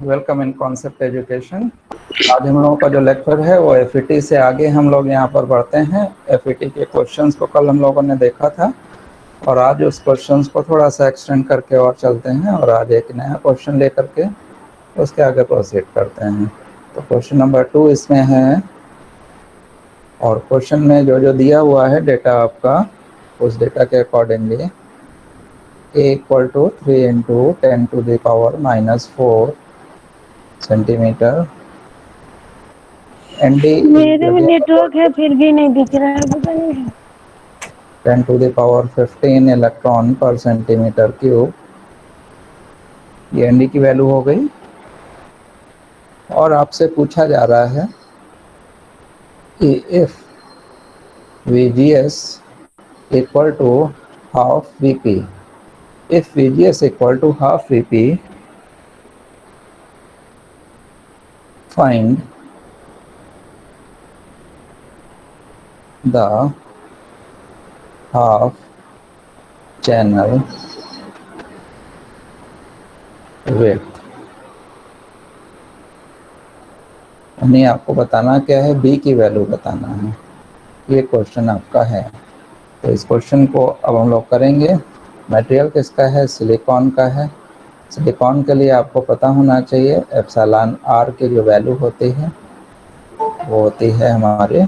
Welcome in concept education. आज हम लोगों का जो लेक्चर है वो एफईटी से आगे हम लोग यहाँ पर बढ़ते हैं। एफईटी के क्वेश्चंस को कल हम लोगों ने देखा था और आज उस क्वेश्चंस को थोड़ा सा एक्सटेंड करके और चलते हैं और आज एक नया क्वेश्चन लेकर के उसके आगे प्रोसीड करते हैं। तो क्वेश्चन नंबर 2 इसमें है और क्वेश्चन में जो जो दिया हुआ है डेटा आपका, उस डेटा के अकॉर्डिंगली A = 3 × 10⁻⁻4 सेंटीमीटर एनडी मेरे में नेटवर्क है फिर भी नहीं दिख रहा है, पता नहीं। 10⁻15 इलेक्ट्रॉन पर सेंटीमीटर क्यूब, ये एनडी की वैल्यू हो गई। और आपसे पूछा जा रहा है कि if VGS = half VP, if VGS = half VP, find the half channel width। यानी आपको बताना क्या है, बी की वैल्यू बताना है। ये क्वेश्चन आपका है। तो इस क्वेश्चन को अब हम लोग करेंगे। मटेरियल किसका है? सिलिकॉन का है। सिलिकॉन के लिए आपको पता होना चाहिए एप्सिलॉन आर की जो वैल्यू होती है वो होती है हमारे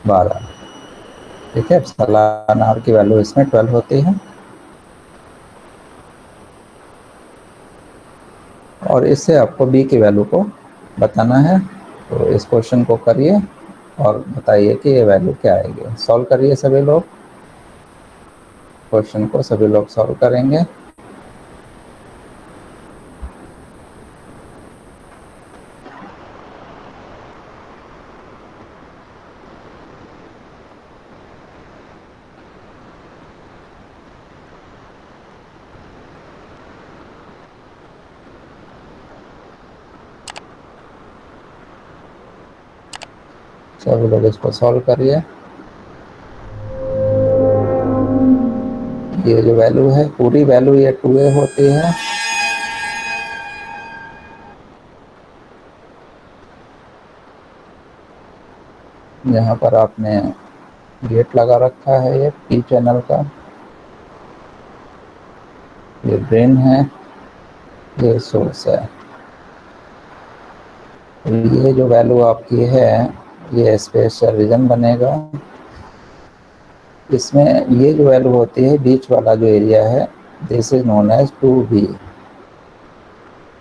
12। ठीक है, एप्सिलॉन आर की वैल्यू इसमें 12 होती है। और इससे आपको बी की वैल्यू को बताना है। तो इस क्वेश्चन को करिए और बताइए कि ये वैल्यू क्या आएगी। सॉल्व करिए सभी लोग, क्वेश्चन को सभी लोग सॉल्व करेंगे। सभी लोग इसको सॉल्व करिए। ये जो वैल्यू है पूरी वैल्यू ये 2a होती है। यहाँ पर आपने गेट लगा रखा है, ये पी चैनल का, ये ड्रेन है, ये सोर्स है। ये जो वैल्यू आपकी है ये स्पेशल रीजन बनेगा। इसमें ये जो वैल्यू होती है बीच वाला जो एरिया है, this is known as 2b।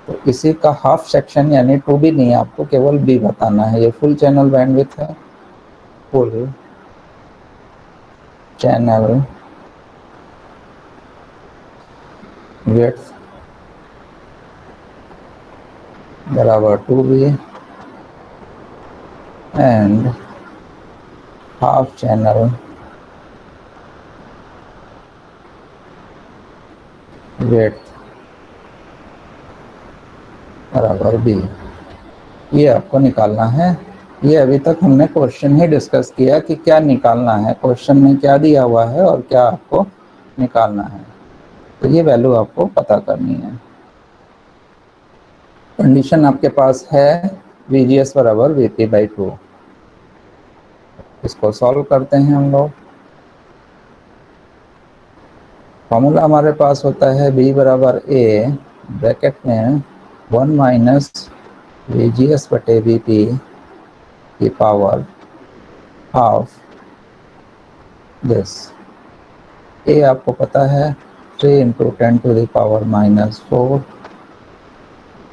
तो इसी का हाफ सेक्शन यानी 2b नहीं, आपको केवल b बताना है। ये फुल चैनल बैंडविड्थ है, फुल चैनल विड्थ बराबर 2b and half channel width बराबर b। ये आपको निकालना है। ये अभी तक हमने क्वेश्चन ही डिस्कस किया कि क्या निकालना है, क्वेश्चन में क्या दिया हुआ है और क्या आपको निकालना है। तो ये वैल्यू आपको पता करनी है। कंडीशन आपके पास है VGS = VP/2। इसको सॉल्व करते हैं हम लोग। फॉर्मूला हमारे पास होता है B = A ब्रैकेट में 1 - VGS/VP की पावर हाफ दिस। ए आपको पता है 3 × 10⁻⁻⁴।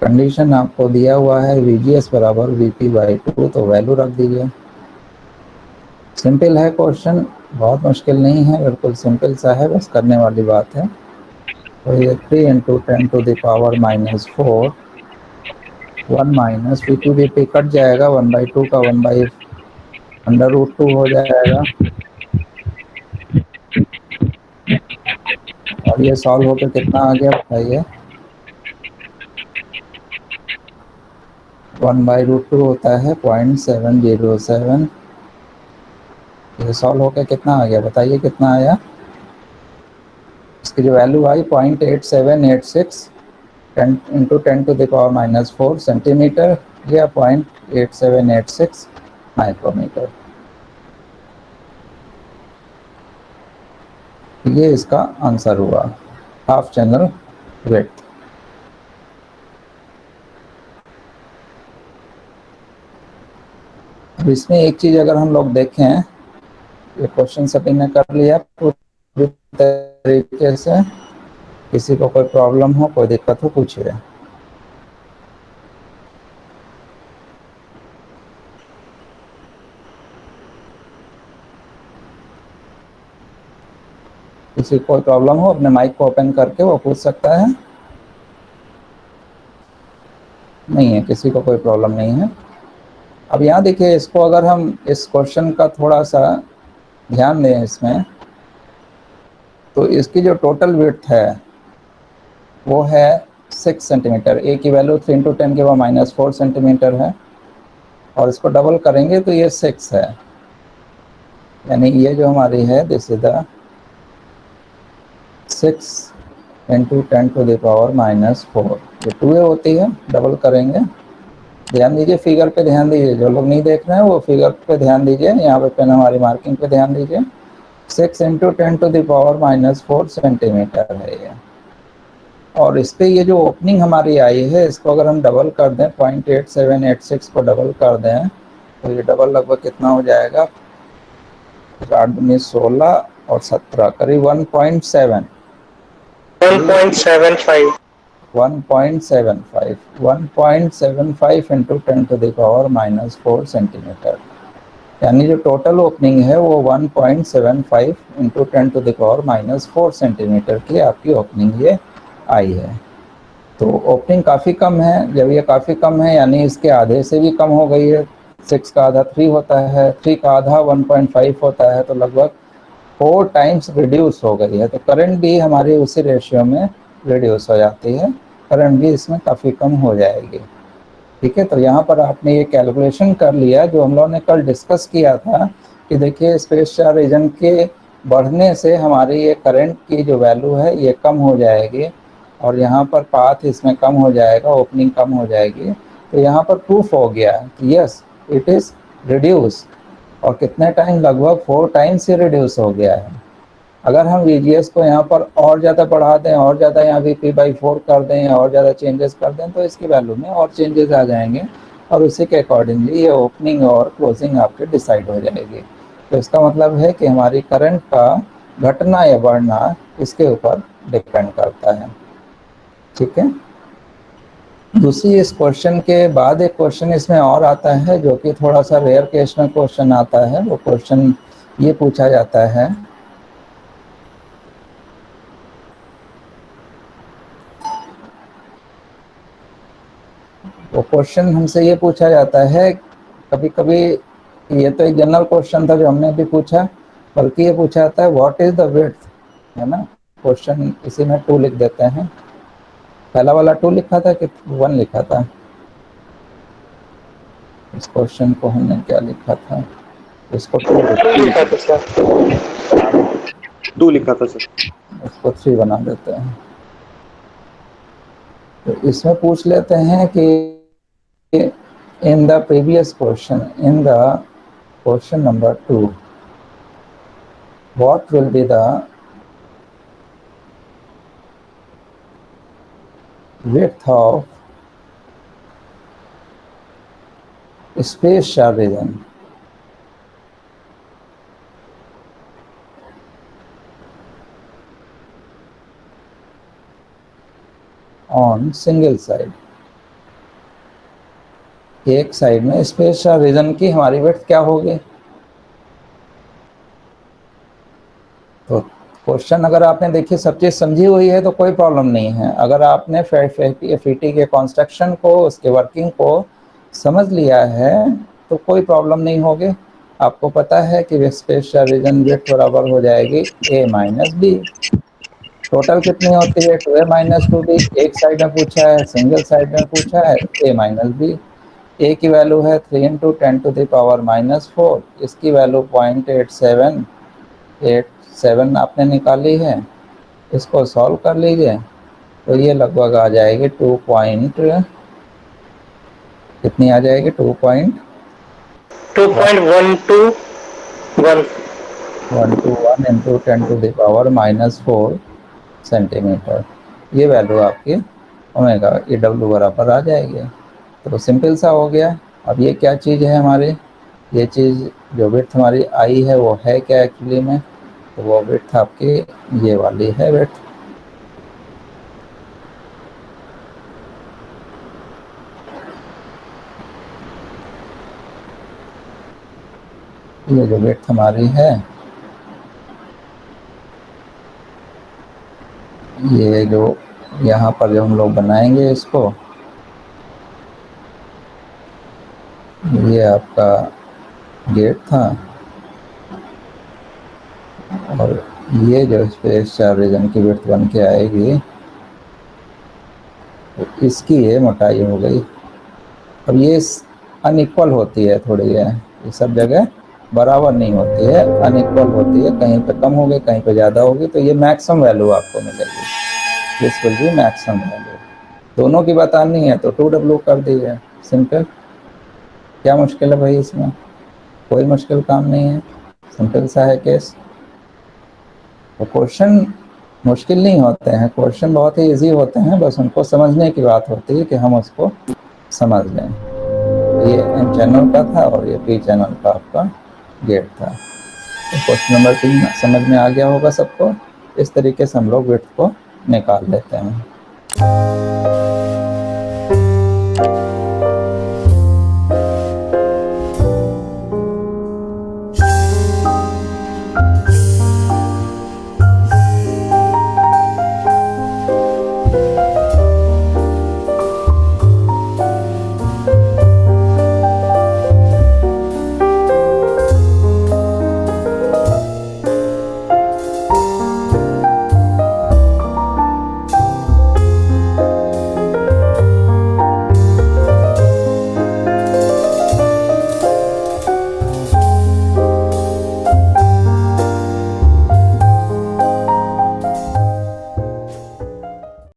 कंडीशन आपको दिया हुआ है VGS = VP/2, तो वैल्यू रख दीजिए। सिंपल है क्वेश्चन, बहुत मुश्किल नहीं है, बिल्कुल सिंपल सा है, बस करने वाली बात है। तो ये 3 × 10⁻⁴, 1 - VP कट जाएगा, 1/2 का 1/√2 हो जाएगा। और ये सॉल्व होकर कितना आ गया बताइए? 1/√2 होता है 0.707। ये सॉल्व होकर कितना आ गया बताइए, कितना आया? इसकी जो वैल्यू आई 0.8786 10 × 10⁻⁴ सेंटीमीटर या 0.8786 माइक्रोमीटर। ये इसका आंसर हुआ, हाफ चैनल विड्थ। अब इसमें एक चीज अगर हम लोग देखें, ये क्वेश्चन सभी ने कर लिया पूरी तरीके से, किसी को कोई प्रॉब्लम हो, कोई दिक्कत हो, पूछिए। किसी को कोई प्रॉब्लम हो अपने माइक को ओपन करके वो पूछ सकता है। नहीं है, किसी को कोई प्रॉब्लम नहीं है। अब यहाँ देखिए, इसको अगर हम इस क्वेश्चन का थोड़ा सा ध्यान दें इसमें, तो इसकी जो टोटल विड्थ है वो है 6 सेंटीमीटर। ए की वैल्यू 3 × 10⁻⁴ सेंटीमीटर है, और इसको डबल करेंगे तो ये 6 है, यानी ये जो हमारी है दिस इज द 6 × 10⁻⁴। ये 2 होती है, डबल करेंगे। ध्यान दीजिए, फिगर पे ध्यान दीजिए, जो लोग नहीं देख रहे हैं वो फिगर पे ध्यान दीजिए, यहाँ पे पेन हमारी मार्किंग पे ध्यान दीजिए। 6 × 10⁻⁴ सेंटीमीटर है ये। और इस पर ये जो ओपनिंग हमारी आई है, इसको अगर हम डबल कर दें, 0.8786 को डबल कर दें, तो ये डबल लगभग कितना हो जाएगा, 8 दूनी 16 और 17, करीब 1.7 1.75 × 10⁻⁴ सेंटीमीटर, यानी जो टोटल ओपनिंग है वो 1.75 × 10⁻⁴ सेंटीमीटर की आपकी ओपनिंग ये आई है। तो ओपनिंग काफ़ी कम है। जब ये काफ़ी कम है यानी इसके आधे से भी कम हो गई है। 6 का आधा 3 होता है, 3 का आधा 1.5 होता है, तो लगभग 4 टाइम्स रिड्यूस हो गई है। तो करंट भी हमारी उसी रेशियो में रिड्यूस हो जाती है, करंट भी इसमें काफ़ी कम हो जाएगी। ठीक है, तो यहाँ पर आपने ये कैलकुलेशन कर लिया जो हम लोगों ने कल डिस्कस किया था कि देखिए स्पेस चार्ज रीजन के बढ़ने से हमारी ये करंट की जो वैल्यू है ये कम हो जाएगी, और यहाँ पर पाथ इसमें कम हो जाएगा, ओपनिंग कम हो जाएगी। तो यहाँ पर प्रूफ हो गया कि यस इट इज़ रिड्यूस, और कितने टाइम, लगभग 4 टाइम्स ही रिड्यूस हो गया है। अगर हम VGS को यहाँ पर और ज़्यादा बढ़ा दें, और ज़्यादा यहाँ Vp/4 कर दें, और ज़्यादा चेंजेस कर दें, तो इसकी वैल्यू में और चेंजेस आ जाएंगे, और उसी के अकॉर्डिंगली ये ओपनिंग और क्लोजिंग आपके डिसाइड हो जाएगी। तो इसका मतलब है कि हमारी करंट का घटना या बढ़ना इसके ऊपर डिपेंड करता है। ठीक है, दूसरी इस क्वेश्चन के बाद एक क्वेश्चन इसमें और आता है जो कि थोड़ा सा रेयर केस में क्वेश्चन आता है। वो क्वेश्चन ये पूछा जाता है, वो क्वेश्चन हमसे ये पूछा जाता है, कभी कभी ये तो एक जनरल क्वेश्चन था जो हमने भी पूछा, बल्कि ये पूछा जाता है व्हाट इज द विड्थ, है ना। क्वेश्चन इसी में 2 लिख देते हैं। पहला वाला 2 लिखा था कि 1 लिखा था? इस क्वेश्चन को हमने क्या लिखा था, इसको 2 लिखा था सर, 2 लिखा था सर। इसको 3 बना देते हैं। तो इसमें पूछ लेते हैं कि in the previous question, in the question number 2, what will be the width of space charge region on single side? एक साइड में स्पेस चार्ज रीजन की हमारी विड्थ क्या होगी। तो क्वेश्चन अगर आपने देखिए सब चीज़ समझी हुई है तो कोई प्रॉब्लम नहीं है। अगर आपने FET के कंस्ट्रक्शन को, उसके वर्किंग को समझ लिया है तो कोई प्रॉब्लम नहीं होगी। आपको पता है कि स्पेस चार्ज रीजन विड्थ बराबर हो जाएगी A - B। टोटल कितनी होती है 2A - 2B। एक साइड में पूछा है, सिंगल साइड में पूछा है A - B। A की वैल्यू है 3 × 10⁻⁴, इसकी वैल्यू 0.8787 आपने निकाली है। इसको सॉल्व कर लीजिए, तो ये लगभग आ जाएगी 2 पॉइंट, कितनी आ जाएगी 2.121 इंटू 10⁻⁻⁴ सेंटीमीटर। ये वैल्यू आपकी ओमेगा ई डब्ल्यू बराबर आ जाएगी। तो सिंपल सा हो गया। अब ये क्या चीज़ है हमारी, ये चीज़ जो विड्थ हमारी आई है वो है क्या एक्चुअली में, तो वो विड्थ आपकी ये वाली है विड्थ। ये जो विड्थ हमारी है, ये जो यहाँ पर जो हम लोग बनाएंगे इसको, ये आपका गेट था और ये जो स्पेस 4 रीजन की विड्थ बन के आएगी, तो इसकी ये मोटाई हो गई। अब ये अनइक्वल होती है थोड़ी, ये सब जगह बराबर नहीं होती है, अनइक्वल होती है, कहीं पे कम होगी कहीं पे ज़्यादा होगी। तो ये मैक्सिमम वैल्यू आपको मिलेगी, this will be maximum value. दोनों की बतानी है तो 2W कर दीजिए, सिंपल। क्या मुश्किल है भाई इसमें, कोई मुश्किल काम नहीं है, सिंपल सा है केस। तो क्वेश्चन मुश्किल नहीं होते हैं, क्वेश्चन बहुत ही इजी होते हैं, बस उनको समझने की बात होती है कि हम उसको समझ लें। ये N चैनल का था और ये P चैनल का आपका गेट था। तो क्वेश्चन नंबर 3 समझ में आ गया होगा सबको। इस तरीके से हम लोग विड्थ को निकाल लेते हैं।